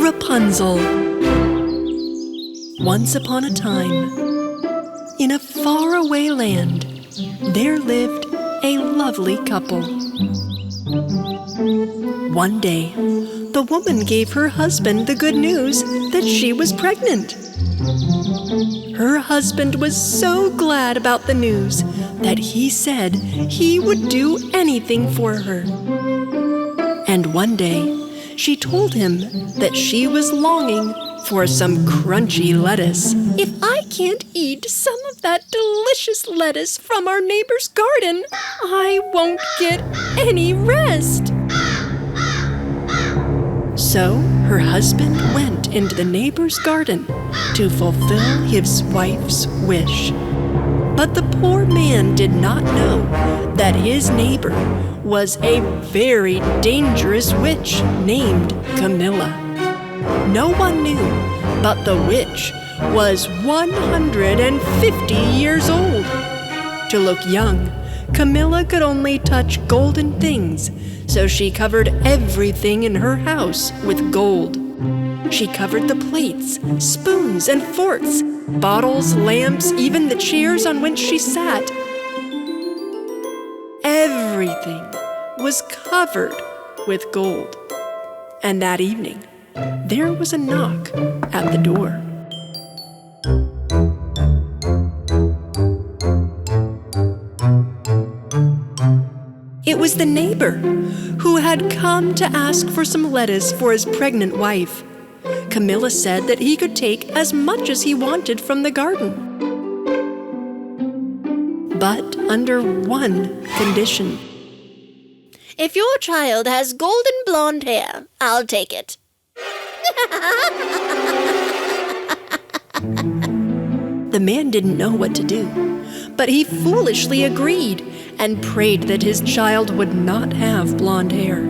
Rapunzel. Once upon a time, in a faraway land, there lived a lovely couple. One day, the woman gave her husband the good news that she was pregnant. Her husband was so glad about the news that he said he would do anything for her. And one day, she told him that she was longing for some crunchy lettuce. "If I can't eat some of that delicious lettuce from our neighbor's garden, I won't get any rest." So her husband went into the neighbor's garden to fulfill his wife's wish. But the poor man did not know that his neighbor was a very dangerous witch named Camilla. No one knew, but the witch was 150 years old. To look young, Camilla could only touch golden things, so she covered everything in her house with gold. She covered the plates, spoons, and forks, bottles, lamps, even the chairs on which she sat. Everything was covered with gold. And that evening, there was a knock at the door. It was the neighbor who had come to ask for some lettuce for his pregnant wife. Camilla said that he could take as much as he wanted from the garden, but under one condition. "If your child has golden blonde hair, I'll take it." The man didn't know what to do, but he foolishly agreed and prayed that his child would not have blonde hair.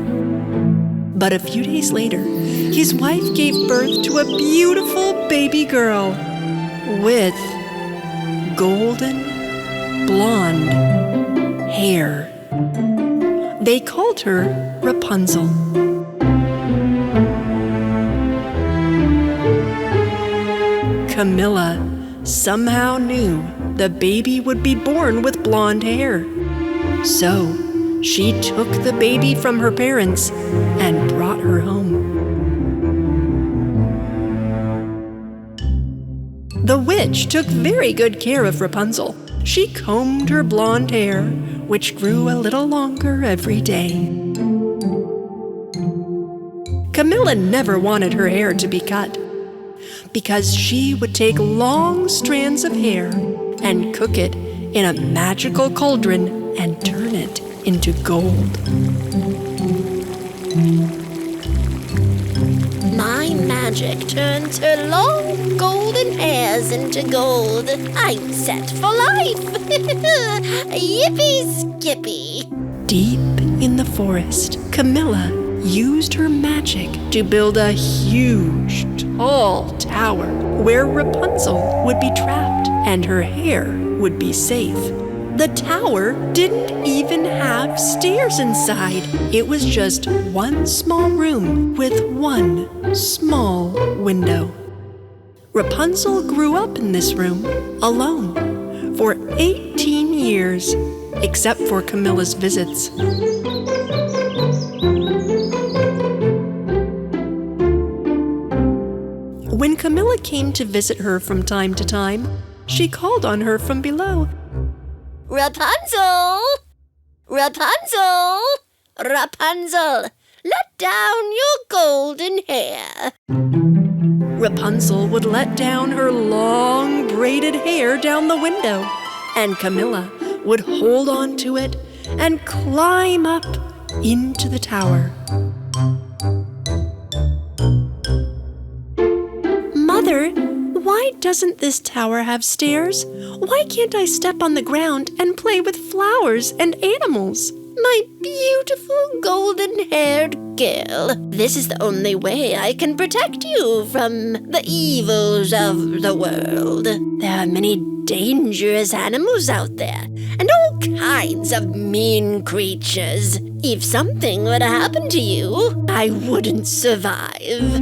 But a few days later, his wife gave birth to a beautiful baby girl with golden blonde hair. They called her Rapunzel. Camilla somehow knew the baby would be born with blonde hair. So she took the baby from her parents and brought her home. The witch took very good care of Rapunzel. She combed her blonde hair, which grew a little longer every day. Camilla never wanted her hair to be cut, because she would take long strands of hair and cook it in a magical cauldron and turn it into gold. My magic turns her long golden hairs into gold. I'm set for life. Yippee-skippy. Deep in the forest, Camilla used her magic to build a huge, tall tower where Rapunzel would be trapped and her hair would be safe. The tower didn't even have stairs inside. It was just one small room with one small window. Rapunzel grew up in this room alone for 18 years, except for Camilla's visits. When Camilla came to visit her from time to time, she called on her from below. "Rapunzel! Rapunzel! Rapunzel! Let down your golden hair." Rapunzel would let down her long braided hair down the window, and Camilla would hold on to it and climb up into the tower. "Mother, why doesn't this tower have stairs? Why can't I step on the ground and play with flowers and animals?" My beautiful golden-haired girl, this is the only way I can protect you from the evils of the world. There are many dangerous animals out there, and all kinds of mean creatures. If something were to happen to you, I wouldn't survive.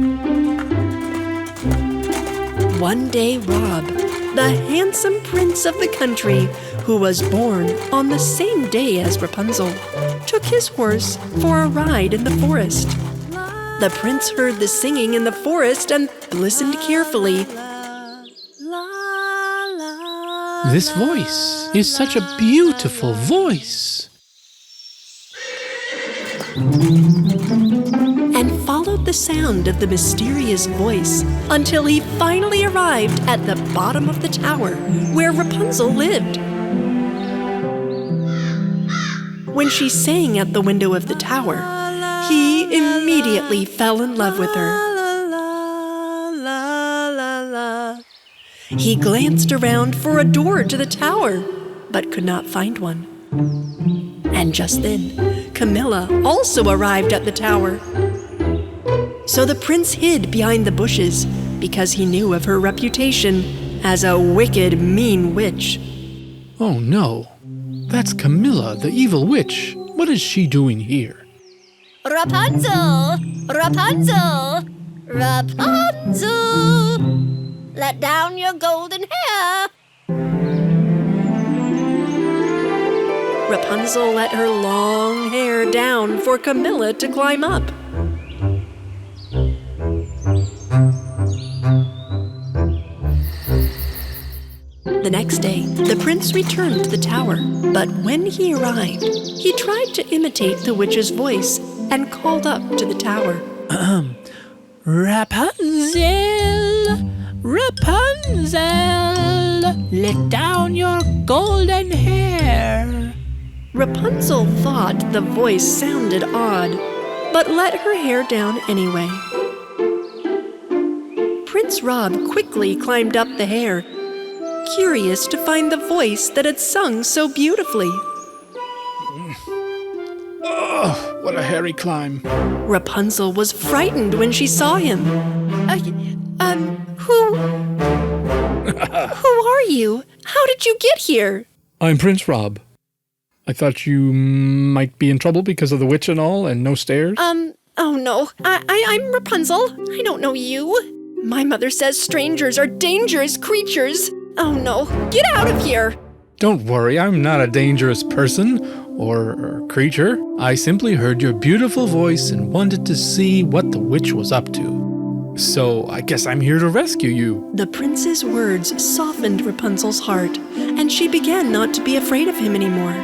One day Rob, the handsome prince of the country, who was born on the same day as Rapunzel, took his horse for a ride in the forest. The prince heard the singing in the forest and listened carefully. This voice is such a beautiful voice. And followed the sound of the mysterious voice until he finally arrived at the bottom of the tower where Rapunzel lived. When she sang at the window of the tower, he immediately fell in love with her. He glanced around for a door to the tower, but could not find one. And just then, Camilla also arrived at the tower. So the prince hid behind the bushes because he knew of her reputation as a wicked, mean witch. Oh no, that's Camilla, the evil witch. What is she doing here? Rapunzel! Rapunzel! Rapunzel! Let down your golden hair! Rapunzel let her long hair down for Camilla to climb up. The next day, the prince returned to the tower, but when he arrived, he tried to imitate the witch's voice and called up to the tower. Rapunzel! Rapunzel! Let down your golden hair! Rapunzel thought the voice sounded odd, but let her hair down anyway. Prince Rob quickly climbed up the hair, curious to find the voice that had sung so beautifully. Oh, what a hairy climb. Rapunzel was frightened when she saw him. Who are you? How did you get here? I'm Prince Rob. I thought you might be in trouble because of the witch and all, and no stairs. Oh no, I'm Rapunzel. I don't know you. My mother says strangers are dangerous creatures. Oh no, get out of here. Don't worry, I'm not a dangerous person or creature. I simply heard your beautiful voice and wanted to see what the witch was up to. So I guess I'm here to rescue you. The prince's words softened Rapunzel's heart, and she began not to be afraid of him anymore.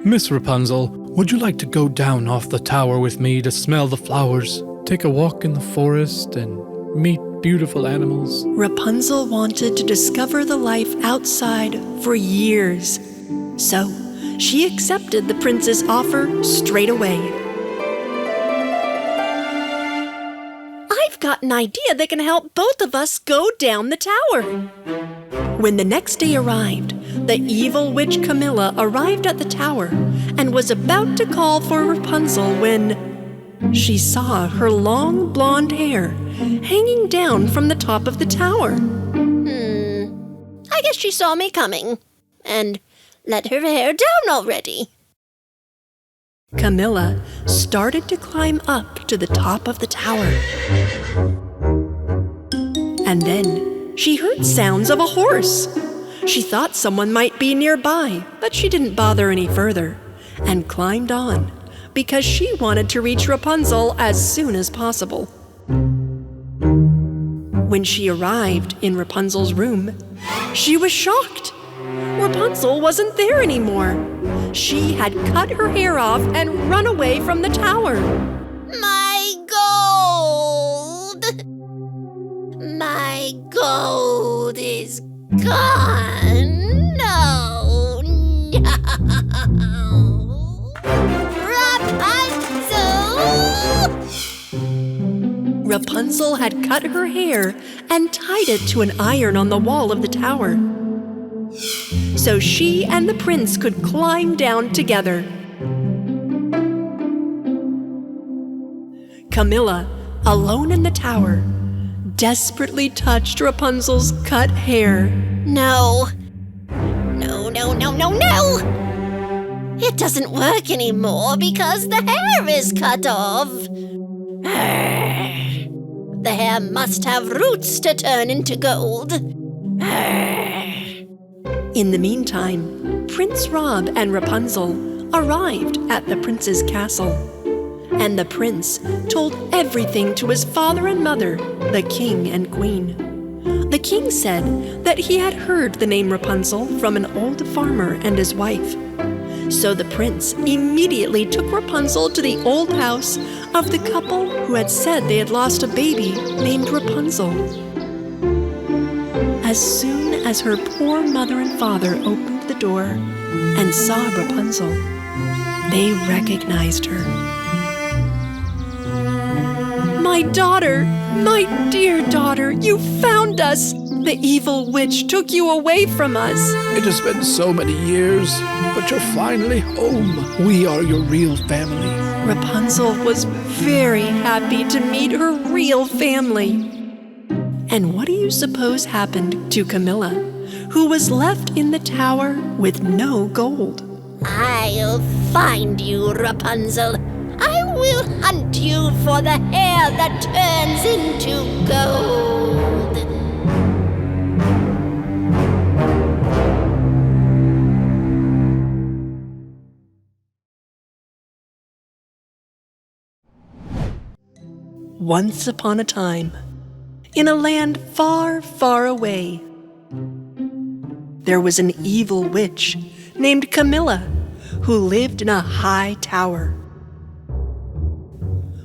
Miss Rapunzel, would you like to go down off the tower with me to smell the flowers, take a walk in the forest, and meet beautiful animals? Rapunzel wanted to discover the life outside for years, so she accepted the prince's offer straight away. I've got an idea that can help both of us go down the tower. When the next day arrived, the evil witch Camilla arrived at the tower and was about to call for Rapunzel when she saw her long blonde hair hanging down from the top of the tower. I guess she saw me coming and let her hair down already. Camilla started to climb up to the top of the tower. And then she heard sounds of a horse. She thought someone might be nearby, but she didn't bother any further and climbed on because she wanted to reach Rapunzel as soon as possible. When she arrived in Rapunzel's room, she was shocked. Rapunzel wasn't there anymore. She had cut her hair off and run away from the tower. My gold! My gold is gone! No! Rapunzel! Rapunzel had cut her hair and tied it to an iron on the wall of the tower, so she and the prince could climb down together. Camilla, alone in the tower, desperately touched Rapunzel's cut hair. No! No, no, no, no, no! It doesn't work anymore because the hair is cut off. The hair must have roots to turn into gold. In the meantime, Prince Rob and Rapunzel arrived at the prince's castle, and the prince told everything to his father and mother, the king and queen. The king said that he had heard the name Rapunzel from an old farmer and his wife. So the prince immediately took Rapunzel to the old house of the couple who had said they had lost a baby named Rapunzel. As soon as her poor mother and father opened the door and saw Rapunzel, they recognized her. "My daughter, my dear daughter, you found us! The evil witch took you away from us." It has been so many years, but you're finally home. We are your real family. Rapunzel was very happy to meet her real family. And what do you suppose happened to Camilla, who was left in the tower with no gold? I'll find you, Rapunzel. I will hunt you for the hair that turns into gold. Once upon a time, in a land far, far away, there was an evil witch named Camilla who lived in a high tower.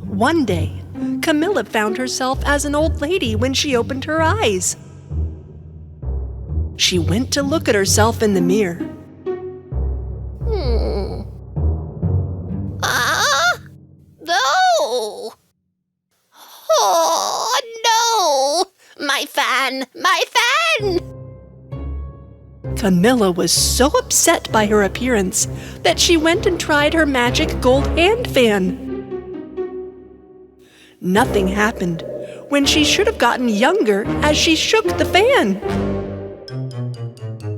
One day, Camilla found herself as an old lady when she opened her eyes. She went to look at herself in the mirror. No! Oh, no! My fan! My fan! Camilla was so upset by her appearance that she went and tried her magic gold hand fan. Nothing happened when she should have gotten younger as she shook the fan.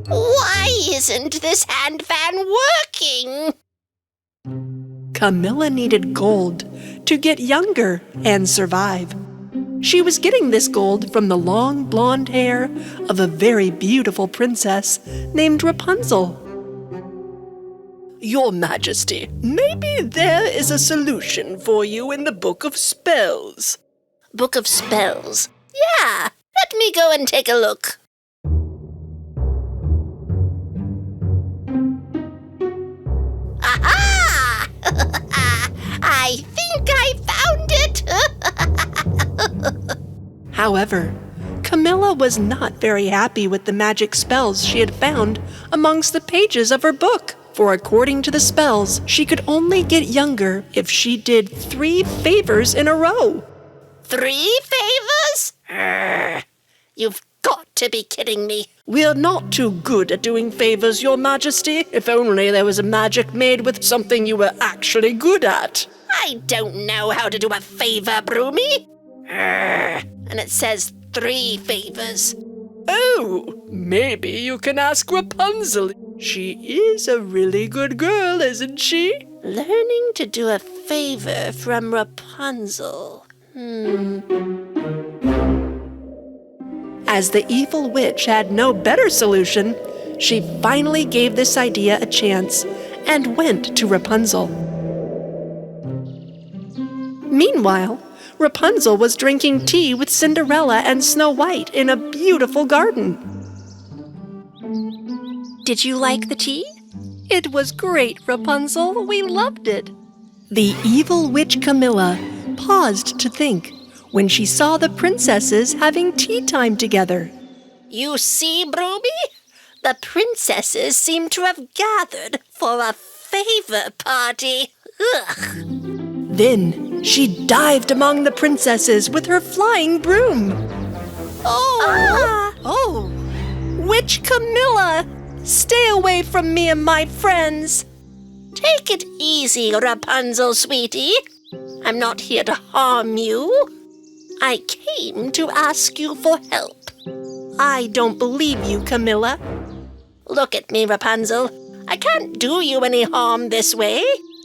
Why isn't this hand fan working? Camilla needed gold to get younger and survive. She was getting this gold from the long blonde hair of a very beautiful princess named Rapunzel. "Your Majesty, maybe there is a solution for you in the Book of Spells." Book of Spells? Yeah, let me go and take a look. Aha! I think I found it! However, Camilla was not very happy with the magic spells she had found amongst the pages of her book. For according to the spells, she could only get younger if she did 3 favors in a row. 3 favors? You've got to be kidding me. "We're not too good at doing favors, Your Majesty. If only there was a magic made with something you were actually good at." I don't know how to do a favor, Broomy. And it says 3 favors. "Oh, maybe you can ask Rapunzel. She is a really good girl, isn't she?" Learning to do a favor from Rapunzel. As the evil witch had no better solution, she finally gave this idea a chance and went to Rapunzel. Meanwhile, Rapunzel was drinking tea with Cinderella and Snow White in a beautiful garden. "Did you like the tea?" "It was great, Rapunzel. We loved it." The evil witch Camilla paused to think when she saw the princesses having tea time together. You see, Broomy? The princesses seem to have gathered for a favor party. Ugh. Then she dived among the princesses with her flying broom. Oh! Witch Camilla! Stay away from me and my friends! Take it easy, Rapunzel, sweetie. I'm not here to harm you. I came to ask you for help. I don't believe you, Camilla. Look at me, Rapunzel. I can't do you any harm this way.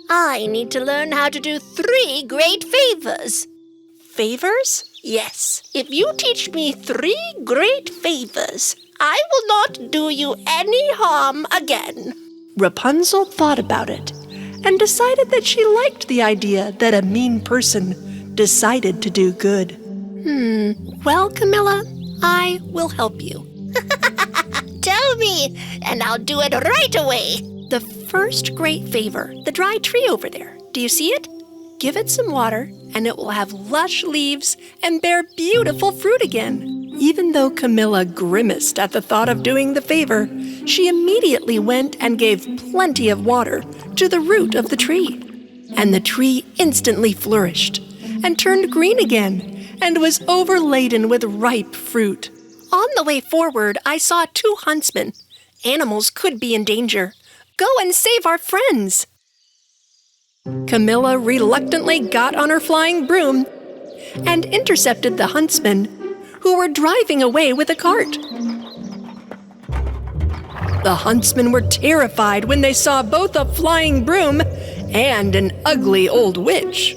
I need to learn how to do 3 great favors. Favors? Yes, if you teach me 3 great favors, I will not do you any harm again. Rapunzel thought about it and decided that she liked the idea that a mean person decided to do good. Well, Camilla, I will help you. Tell me, and I'll do it right away. The first great favor, the dry tree over there. Do you see it? Give it some water, and it will have lush leaves and bear beautiful fruit again. Even though Camilla grimaced at the thought of doing the favor, she immediately went and gave plenty of water to the root of the tree. And the tree instantly flourished and turned green again and was overladen with ripe fruit. On the way forward, I saw 2 huntsmen. Animals could be in danger. Go and save our friends. Camilla reluctantly got on her flying broom and intercepted the huntsmen who were driving away with a cart. The huntsmen were terrified when they saw both a flying broom and an ugly old witch.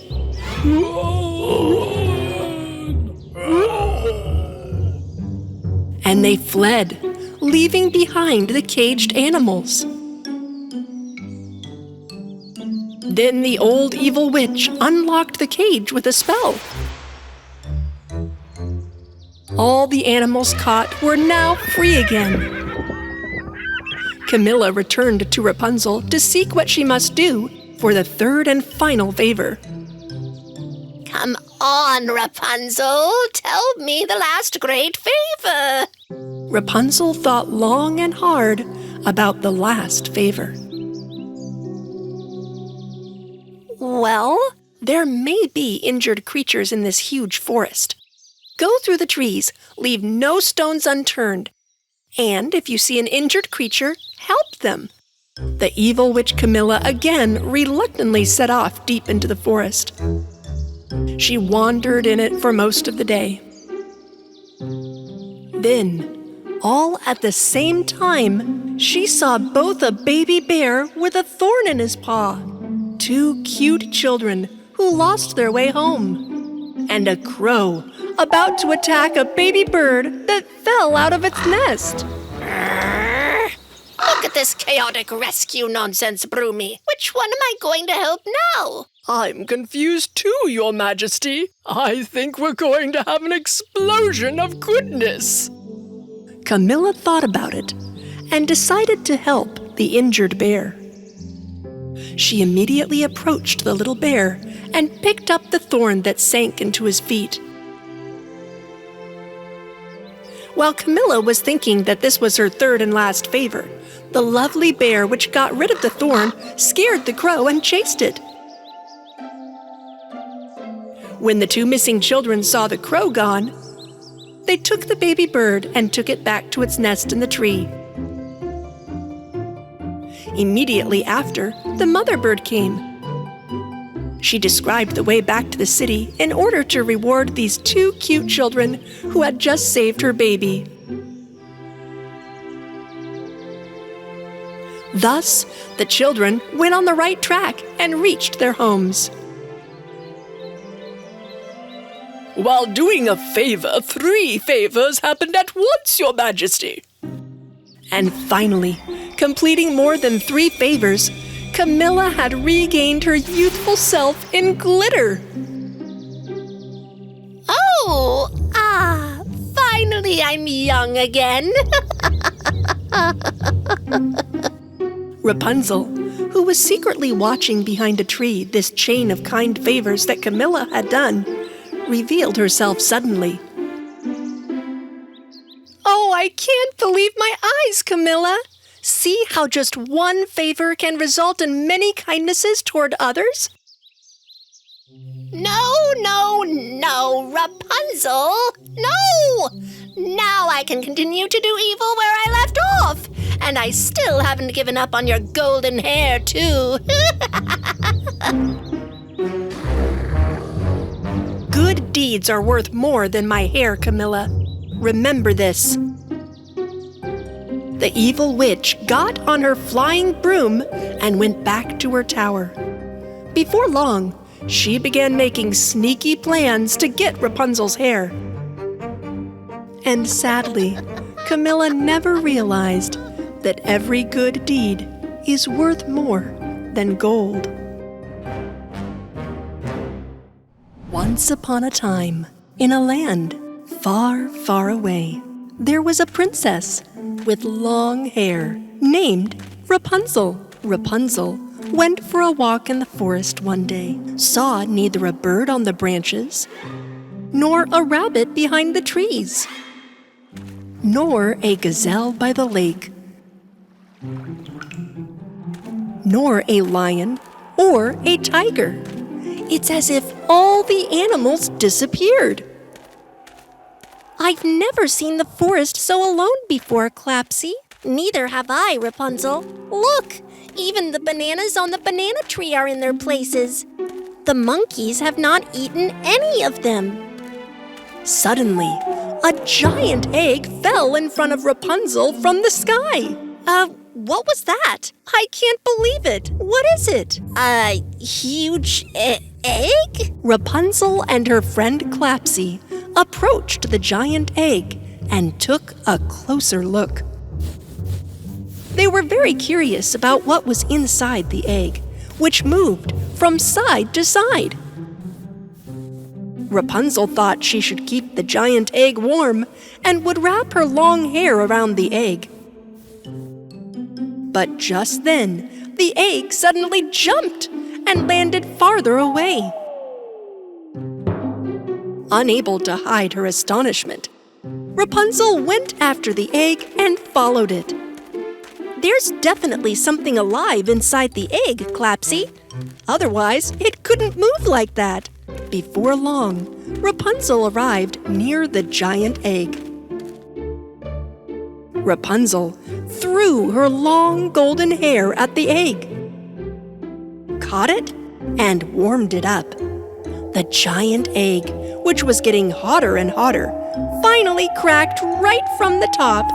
And they fled, leaving behind the caged animals. Then the old evil witch unlocked the cage with a spell. All the animals caught were now free again. Camilla returned to Rapunzel to seek what she must do for the 3rd and final favor. Come on, Rapunzel. Tell me the last great favor. Rapunzel thought long and hard about the last favor. Well, there may be injured creatures in this huge forest. Go through the trees, leave no stones unturned, and if you see an injured creature, help them. The evil witch Camilla again reluctantly set off deep into the forest. She wandered in it for most of the day. Then, all at the same time, she saw both a baby bear with a thorn in his paw, 2 cute children who lost their way home, and a crow about to attack a baby bird that fell out of its nest. Look at this chaotic rescue nonsense, Broomy. Which one am I going to help now? I'm confused too, Your Majesty. I think we're going to have an explosion of goodness. Camilla thought about it and decided to help the injured bear. She immediately approached the little bear and picked up the thorn that sank into his feet. While Camilla was thinking that this was her 3rd and last favor, the lovely bear which got rid of the thorn scared the crow and chased it. When the 2 missing children saw the crow gone, they took the baby bird and took it back to its nest in the tree. Immediately after, the mother bird came. She described the way back to the city in order to reward these 2 cute children who had just saved her baby. Thus, the children went on the right track and reached their homes. While doing a favor, 3 favors happened at once, Your Majesty. And finally, completing more than 3 favors, Camilla had regained her youthful self in glitter. Oh, finally I'm young again. Rapunzel, who was secretly watching behind a tree this chain of kind favors that Camilla had done, revealed herself suddenly. Oh, I can't believe my eyes, Camilla! See how just one favor can result in many kindnesses toward others? No, Rapunzel! No! Now I can continue to do evil where I left off! And I still haven't given up on your golden hair, too. Good deeds are worth more than my hair, Camilla. Remember this. The evil witch got on her flying broom and went back to her tower. Before long, she began making sneaky plans to get Rapunzel's hair. And sadly, Camilla never realized that every good deed is worth more than gold. Once upon a time, in a land far, far away, there was a princess with long hair named Rapunzel. Rapunzel went for a walk in the forest one day, saw neither a bird on the branches, nor a rabbit behind the trees, nor a gazelle by the lake, nor a lion or a tiger. It's as if all the animals disappeared. I've never seen the forest so alone before, Clapsy. Neither have I, Rapunzel. Look, even the bananas on the banana tree are in their places. The monkeys have not eaten any of them. Suddenly, a giant egg fell in front of Rapunzel from the sky. What was that? I can't believe it. What is it? A huge egg? Rapunzel and her friend Clapsy approached the giant egg and took a closer look. They were very curious about what was inside the egg, which moved from side to side. Rapunzel thought she should keep the giant egg warm and would wrap her long hair around the egg. But just then, the egg suddenly jumped and landed farther away. Unable to hide her astonishment, Rapunzel went after the egg and followed it. There's definitely something alive inside the egg, Clapsy. Otherwise, it couldn't move like that. Before long, Rapunzel arrived near the giant egg. Rapunzel threw her long golden hair at the egg, caught it, and warmed it up. The giant egg, which was getting hotter and hotter, finally cracked right from the top.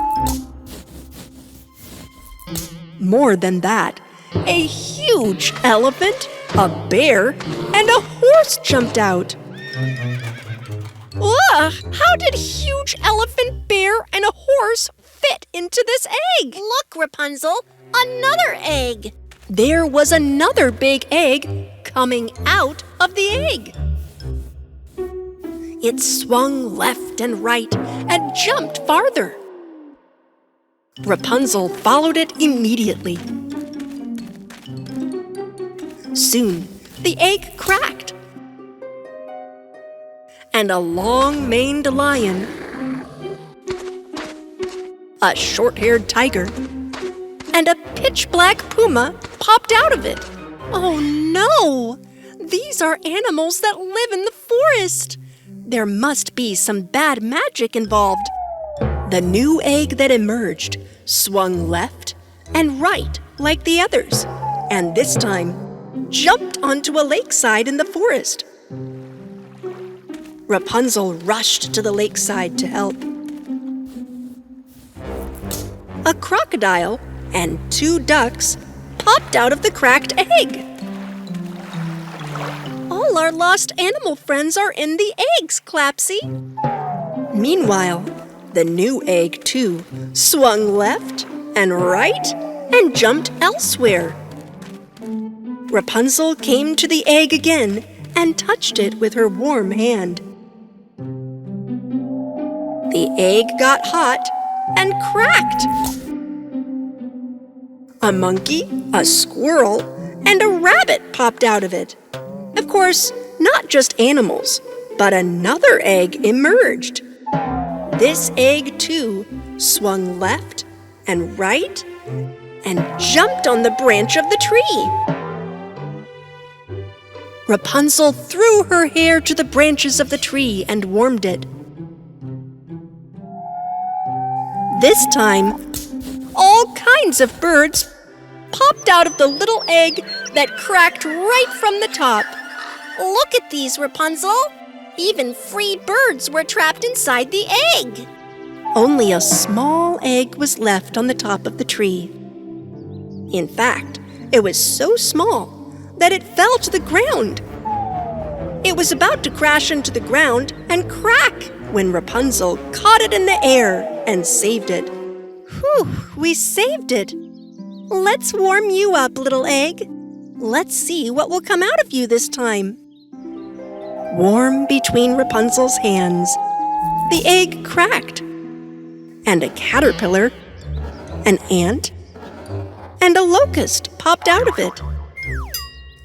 More than that, a huge elephant, a bear, and a horse jumped out. Ugh! How did huge elephant, bear, and a horse fit into this egg? Look, Rapunzel, another egg. There was another big egg coming out of the egg. It swung left and right and jumped farther. Rapunzel followed it immediately. Soon, the egg cracked, and a long-maned lion, a short-haired tiger, and a pitch-black puma popped out of it. Oh no! These are animals that live in the forest. There must be some bad magic involved. The new egg that emerged swung left and right like the others, and this time jumped onto a lakeside in the forest. Rapunzel rushed to the lakeside to help. A crocodile and 2 ducks popped out of the cracked egg. All our lost animal friends are in the eggs, Clapsy. Meanwhile, the new egg, too, swung left and right and jumped elsewhere. Rapunzel came to the egg again and touched it with her warm hand. The egg got hot and cracked. A monkey, a squirrel, and a rabbit popped out of it. Of course, not just animals, but another egg emerged. This egg, too, swung left and right and jumped on the branch of the tree. Rapunzel threw her hair to the branches of the tree and warmed it. This time, all kinds of birds popped out of the little egg that cracked right from the top. Look at these, Rapunzel. Even free birds were trapped inside the egg. Only a small egg was left on the top of the tree. In fact, it was so small that it fell to the ground. It was about to crash into the ground and crack when Rapunzel caught it in the air and saved it. Whew, we saved it. Let's warm you up, little egg. Let's see what will come out of you this time. Warm between Rapunzel's hands, the egg cracked, and a caterpillar, an ant, and a locust popped out of it.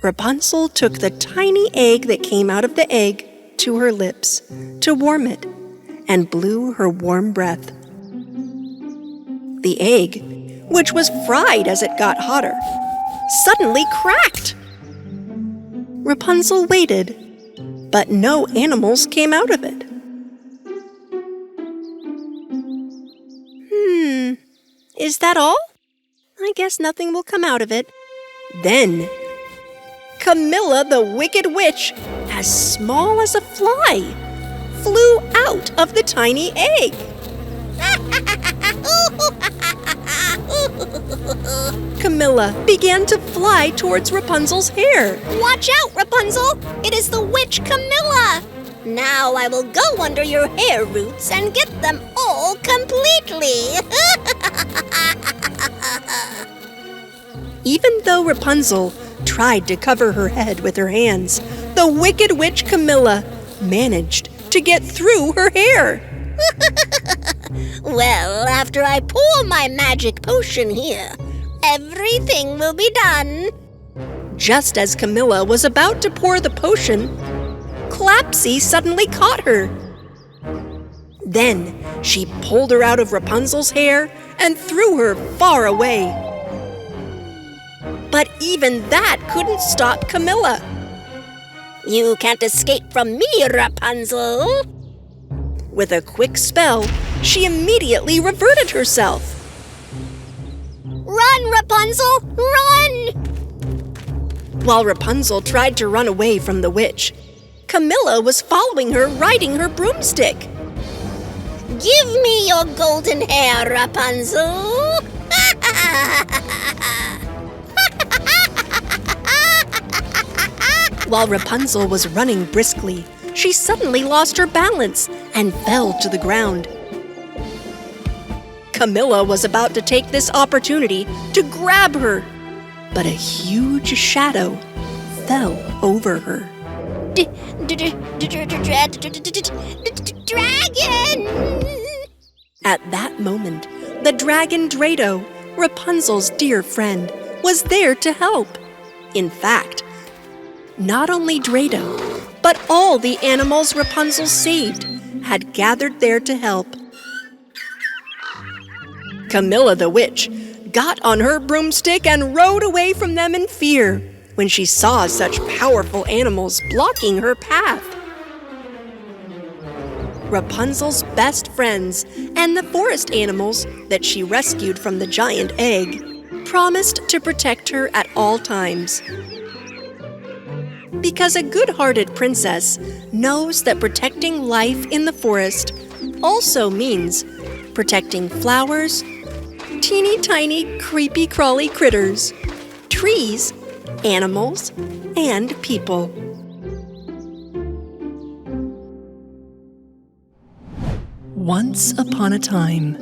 Rapunzel took the tiny egg that came out of the egg to her lips to warm it and blew her warm breath. The egg, which was fried as it got hotter, suddenly cracked. Rapunzel waited, but no animals came out of it. Is that all? I guess nothing will come out of it. Then, Camilla the Wicked Witch, as small as a fly, flew out of the tiny egg. Camilla began to fly towards Rapunzel's hair. Watch out, Rapunzel! It is the witch Camilla! Now I will go under your hair roots and get them all completely! Even though Rapunzel tried to cover her head with her hands, the Wicked Witch Camilla managed to get through her hair. Well, after I pour my magic potion here, everything will be done. Just as Camilla was about to pour the potion, Clapsy suddenly caught her. Then she pulled her out of Rapunzel's hair and threw her far away. But even that couldn't stop Camilla. You can't escape from me, Rapunzel. With a quick spell, she immediately reverted herself. Run, Rapunzel, run! While Rapunzel tried to run away from the witch, Camilla was following her riding her broomstick. Give me your golden hair, Rapunzel. While Rapunzel was running briskly, she suddenly lost her balance and fell to the ground. Camilla was about to take this opportunity to grab her, but a huge shadow fell over her. Dragon! At that moment, the dragon Drado, Rapunzel's dear friend, was there to help. In fact, not only Drado, but all the animals Rapunzel saved had gathered there to help. Camilla the witch got on her broomstick and rode away from them in fear when she saw such powerful animals blocking her path. Rapunzel's best friends and the forest animals that she rescued from the giant egg promised to protect her at all times. Because a good-hearted princess knows that protecting life in the forest also means protecting flowers, teeny tiny creepy crawly critters, trees, animals, and people. Once upon a time,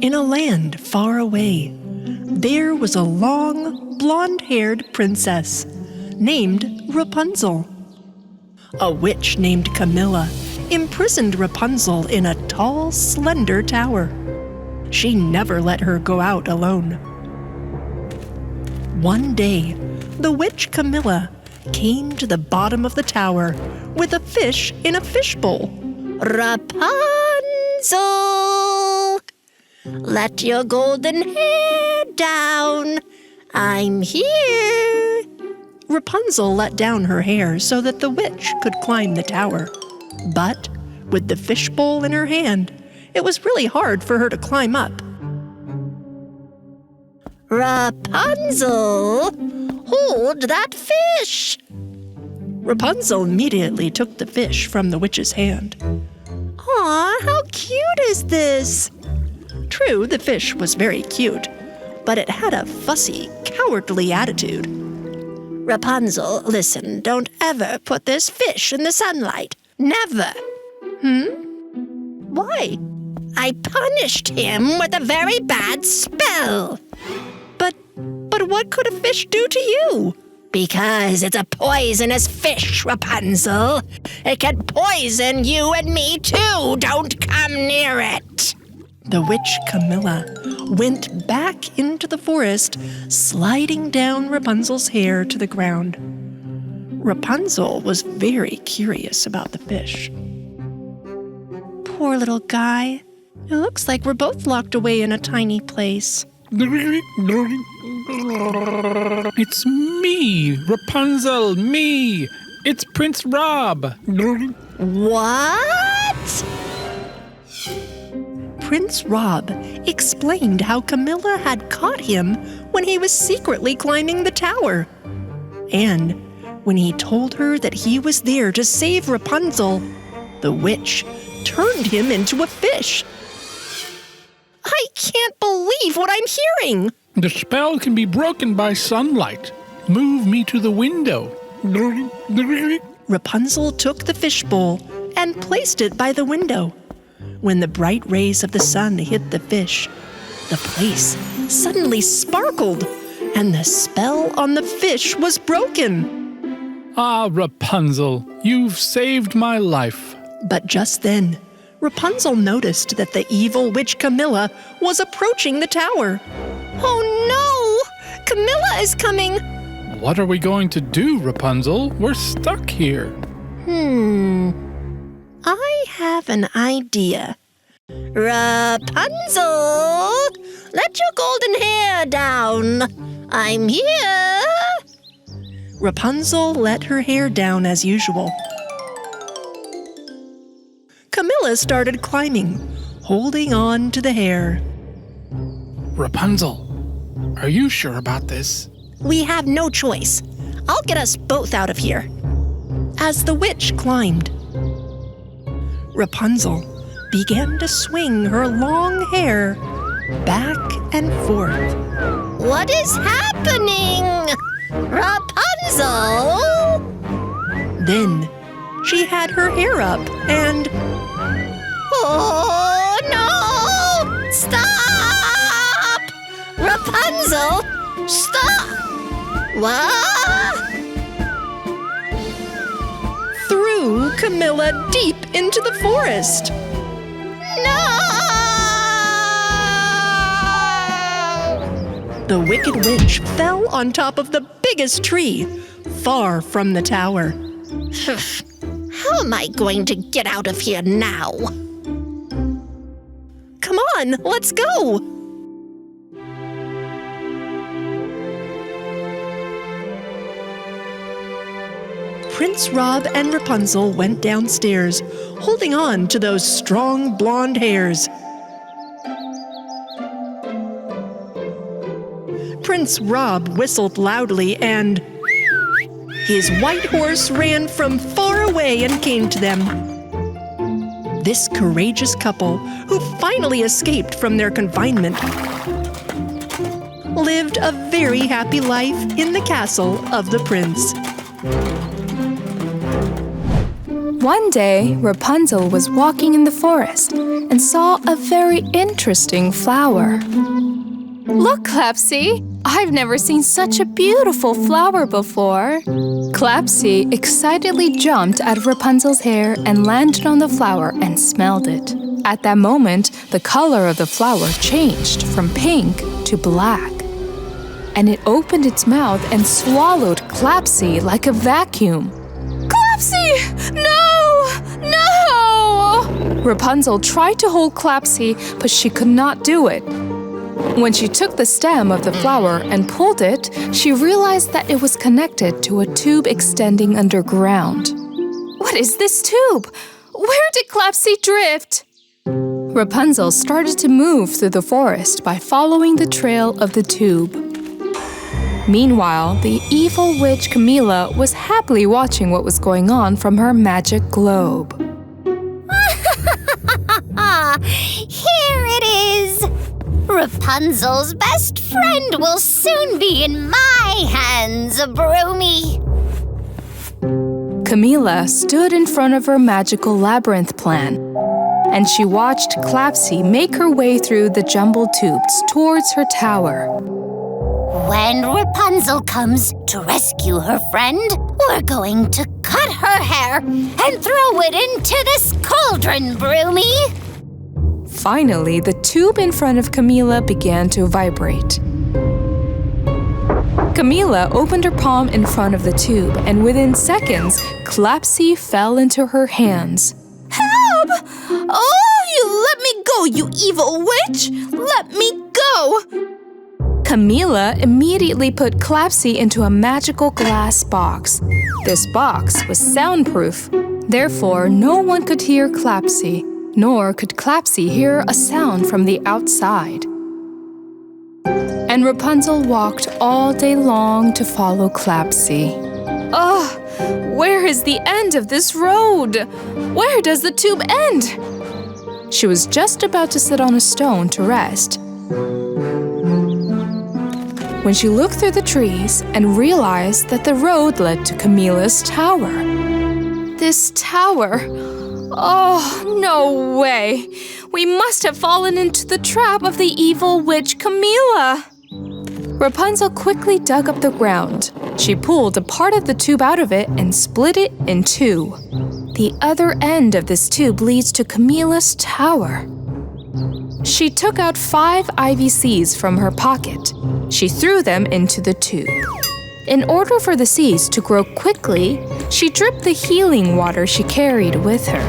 in a land far away, there was a long, blonde-haired princess named Rapunzel. A witch named Camilla imprisoned Rapunzel in a tall, slender tower. She never let her go out alone. One day, the witch Camilla came to the bottom of the tower with a fish in a fishbowl. Rapunzel! Let your golden hair down. I'm here. Rapunzel let down her hair so that the witch could climb the tower. But with the fishbowl in her hand, it was really hard for her to climb up. Rapunzel, hold that fish. Rapunzel immediately took the fish from the witch's hand. Aw, how cute is this? True, the fish was very cute, but it had a fussy, cowardly attitude. Rapunzel, listen, don't ever put this fish in the sunlight. Never. Why? I punished him with a very bad spell. But what could a fish do to you? Because it's a poisonous fish, Rapunzel. It can poison you and me too. Don't come near it. The witch Camilla went back into the forest, sliding down Rapunzel's hair to the ground. Rapunzel was very curious about the fish. Poor little guy. It looks like we're both locked away in a tiny place. It's me, Rapunzel, me. It's Prince Rob. What? Prince Rob explained how Camilla had caught him when he was secretly climbing the tower. And when he told her that he was there to save Rapunzel, the witch turned him into a fish. I can't believe what I'm hearing. The spell can be broken by sunlight. Move me to the window. Rapunzel took the fishbowl and placed it by the window. When the bright rays of the sun hit the fish, the place suddenly sparkled, and the spell on the fish was broken. Ah, Rapunzel, you've saved my life. But just then, Rapunzel noticed that the evil witch Camilla was approaching the tower. Oh no! Camilla is coming! What are we going to do, Rapunzel? We're stuck here. I have an idea. Rapunzel! Let your golden hair down. I'm here. Rapunzel let her hair down as usual. Camilla started climbing, holding on to the hair. Rapunzel, are you sure about this? We have no choice. I'll get us both out of here. As the witch climbed, Rapunzel began to swing her long hair back and forth. What is happening? Rapunzel? Then she had her hair up and... Oh, no! Stop! Rapunzel, stop! What? threw Camilla deep into the forest. No! The wicked witch fell on top of the biggest tree, far from the tower. How am I going to get out of here now? Come on, let's go! Prince Rob and Rapunzel went downstairs, holding on to those strong blonde hairs. Prince Rob whistled loudly and his white horse ran from far away and came to them. This courageous couple, who finally escaped from their confinement, lived a very happy life in the castle of the prince. One day, Rapunzel was walking in the forest and saw a very interesting flower. Look, Clapsy! I've never seen such a beautiful flower before. Clapsy excitedly jumped out of Rapunzel's hair and landed on the flower and smelled it. At that moment, the color of the flower changed from pink to black. And it opened its mouth and swallowed Clapsy like a vacuum. Clapsy! No! No! Rapunzel tried to hold Clapsy, but she could not do it. When she took the stem of the flower and pulled it, she realized that it was connected to a tube extending underground. What is this tube? Where did Clapsy drift? Rapunzel started to move through the forest by following the trail of the tube. Meanwhile, the evil witch Camilla was happily watching what was going on from her magic globe. Here it is! Rapunzel's best friend will soon be in my my hands, Broomy. Camilla stood in front of her magical labyrinth plan, and she watched Clapsy make her way through the jumbled tubes towards her tower. When Rapunzel comes to rescue her friend, we're going to cut her hair and throw it into this cauldron, Broomy. Finally, the tube in front of Camilla began to vibrate. Camilla opened her palm in front of the tube, and within seconds, Clapsy fell into her hands. Help! Oh, you let me go, you evil witch! Let me go! Camilla immediately put Clapsy into a magical glass box. This box was soundproof. Therefore, no one could hear Clapsy, nor could Clapsy hear a sound from the outside. And Rapunzel walked all day long to follow Clapsy. Oh, where is the end of this road? Where does the tube end? She was just about to sit on a stone to rest when she looked through the trees and realized that the road led to Camilla's tower. This tower? Oh, no way! We must have fallen into the trap of the evil witch Camilla! Rapunzel quickly dug up the ground. She pulled a part of the tube out of it and split it in two. The other end of this tube leads to Camilla's tower. She took out 5 ivy seeds from her pocket. She threw them into the tube. In order for the seeds to grow quickly, she dripped the healing water she carried with her.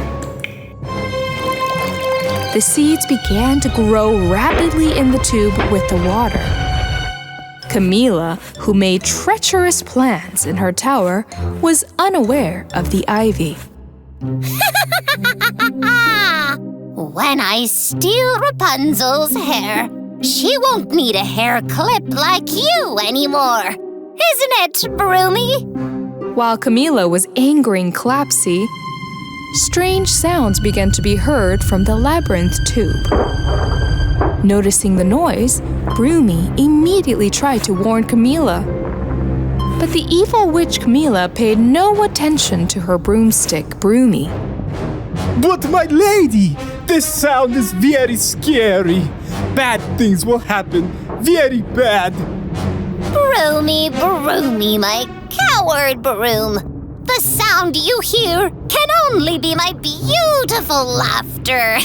The seeds began to grow rapidly in the tube with the water. Camilla, who made treacherous plans in her tower, was unaware of the ivy. When I steal Rapunzel's hair, she won't need a hair clip like you anymore. Isn't it, Broomy? While Camilla was angering Clapsy, strange sounds began to be heard from the labyrinth tube. Noticing the noise, Broomy immediately tried to warn Camilla. But the evil witch Camilla paid no attention to her broomstick, Broomy. But my lady, this sound is very scary. Bad things will happen, very bad. Broomy, Broomy, my coward broom. The sound you hear can only be my beautiful laughter.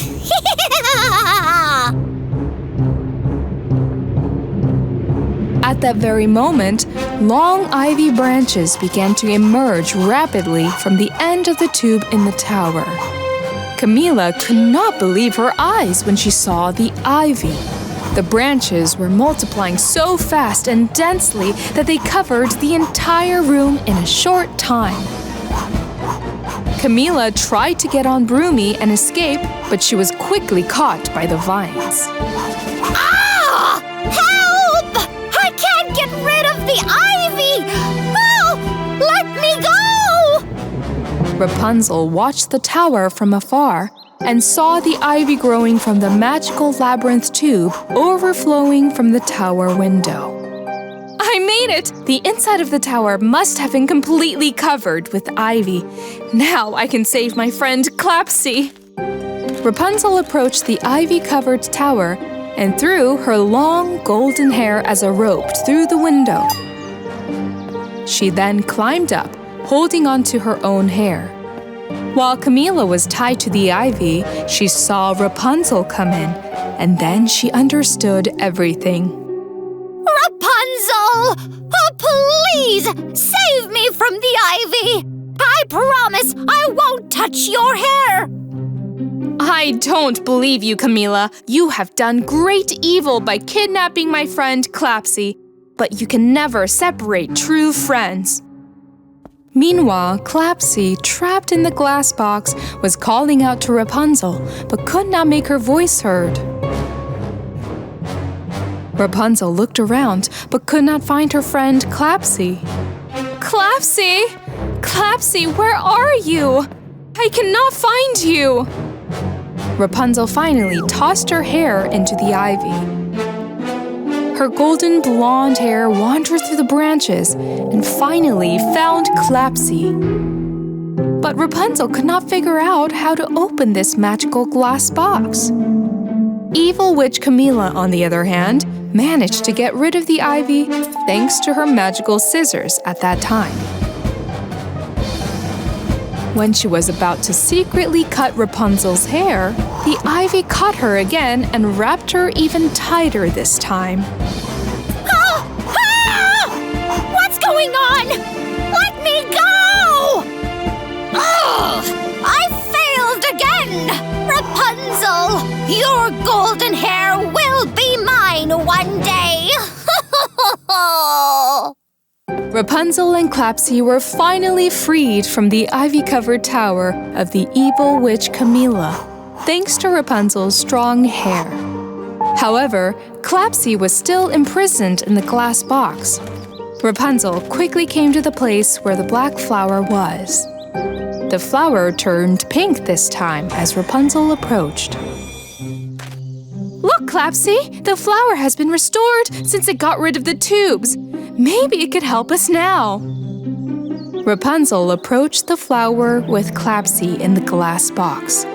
At that very moment, long ivy branches began to emerge rapidly from the end of the tube in the tower. Camilla could not believe her eyes when she saw the ivy. The branches were multiplying so fast and densely that they covered the entire room in a short time. Camilla tried to get on Broomy and escape, but she was quickly caught by the vines. Ah! Help! I can't get rid of the ivy! Oh! Let me go! Rapunzel watched the tower from afar and saw the ivy growing from the magical labyrinth tube overflowing from the tower window. I made it! The inside of the tower must have been completely covered with ivy. Now I can save my friend Clapsy. Rapunzel approached the ivy-covered tower and threw her long golden hair as a rope through the window. She then climbed up, holding onto her own hair. While Camilla was tied to the ivy, she saw Rapunzel come in, and then she understood everything. Rapunzel! Oh, please! Save me from the ivy! I promise I won't touch your hair! I don't believe you, Camilla. You have done great evil by kidnapping my friend Clapsy, but you can never separate true friends. Meanwhile, Clapsy, trapped in the glass box, was calling out to Rapunzel, but could not make her voice heard. Rapunzel looked around, but could not find her friend Clapsy. Clapsy! Clapsy, where are you? I cannot find you! Rapunzel finally tossed her hair into the ivy. her golden blonde hair wandered through the branches and finally found Clapsy. But Rapunzel could not figure out how to open this magical glass box. Evil witch Camilla, on the other hand, managed to get rid of the ivy thanks to her magical scissors at that time. When she was about to secretly cut Rapunzel's hair, the ivy caught her again and wrapped her even tighter this time. What's going on? Let me go! I failed again! Rapunzel, your golden hair will be mine one day! Rapunzel and Clapsy were finally freed from the ivy-covered tower of the evil witch Camilla, thanks to Rapunzel's strong hair. However, Clapsy was still imprisoned in the glass box. Rapunzel quickly came to the place where the black flower was. The flower turned pink this time as Rapunzel approached. Look, Clapsy! The flower has been restored since it got rid of the tubes. Maybe it could help us now. Rapunzel approached the flower with Clapsy in the glass box.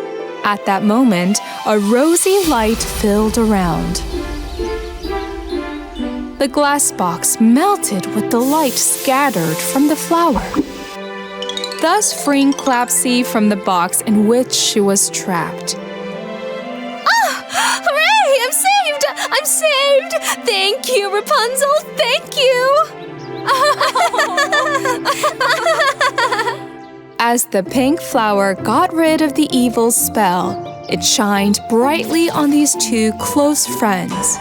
At that moment, a rosy light filled around. The glass box melted with the light scattered from the flower, thus freeing Clapsy from the box in which she was trapped. Hooray! I'm saved! I'm saved! Thank you, Rapunzel! Thank you! As the pink flower got rid of the evil spell, it shined brightly on these two close friends.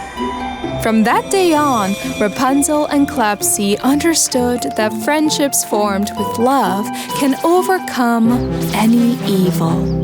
From that day on, Rapunzel and Clapsy understood that friendships formed with love can overcome any evil.